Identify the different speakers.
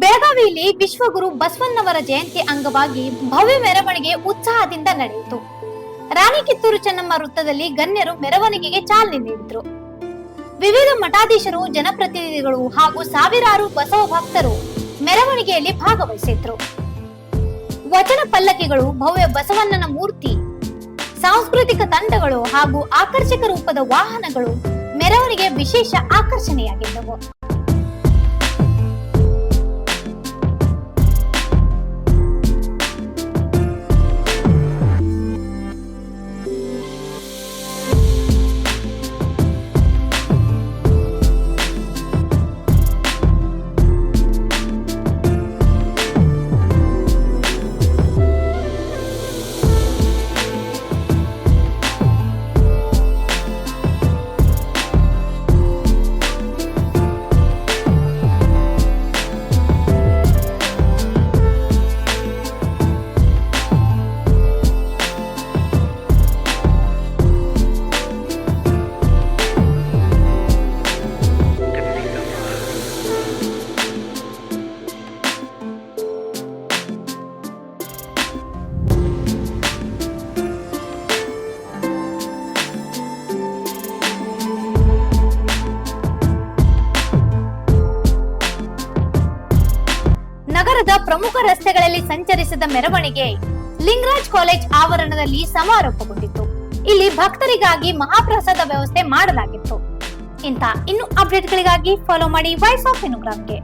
Speaker 1: ಬೆಳಗಾವಿಯಲ್ಲಿ ವಿಶ್ವಗುರು ಬಸವಣ್ಣನವರ ಜಯಂತಿ ಅಂಗವಾಗಿ ಭವ್ಯ ಮೆರವಣಿಗೆ ಉತ್ಸಾಹದಿಂದ ನಡೆಯಿತು. ರಾಣಿ ಕಿತ್ತೂರು ಚೆನ್ನಮ್ಮ ವೃತ್ತದಲ್ಲಿ ಗಣ್ಯರು ಮೆರವಣಿಗೆಗೆ ಚಾಲನೆ ನೀಡಿದರು. ವಿವಿಧ ಮಠಾಧೀಶರು, ಜನಪ್ರತಿನಿಧಿಗಳು ಹಾಗೂ ಸಾವಿರಾರು ಬಸವ ಭಕ್ತರು ಮೆರವಣಿಗೆಯಲ್ಲಿ ಭಾಗವಹಿಸಿದ್ರು. ವಚನ ಪಲ್ಲಕ್ಕಿಗಳು, ಭವ್ಯ ಬಸವಣ್ಣನ ಮೂರ್ತಿ, ಸಾಂಸ್ಕೃತಿಕ ತಂಡಗಳು ಹಾಗೂ ಆಕರ್ಷಕ ರೂಪದ ವಾಹನಗಳು ಮೆರವಣಿಗೆ ವಿಶೇಷ ಆಕರ್ಷಣೆಯಾಗಿದ್ದವು. ನಗರದ ಪ್ರಮುಖ ರಸ್ತೆಗಳಲ್ಲಿ ಸಂಚರಿಸಿದ ಮೆರವಣಿಗೆ ಲಿಂಗರಾಜ್ ಕಾಲೇಜ್ ಆವರಣದಲ್ಲಿ ಸಮಾರೋಪಗೊಂಡಿತು. ಇಲ್ಲಿ ಭಕ್ತರಿಗಾಗಿ ಮಹಾಪ್ರಸಾದ ವ್ಯವಸ್ಥೆ ಮಾಡಲಾಗಿತ್ತು. ಇಂಥ ಇನ್ನೂ ಅಪ್ಡೇಟ್ಗಳಿಗಾಗಿ ಫಾಲೋ ಮಾಡಿ ವಾಯ್ಸ್ ಆಫ್ ಇನುಗ್ರಾಮ್ಗೆ.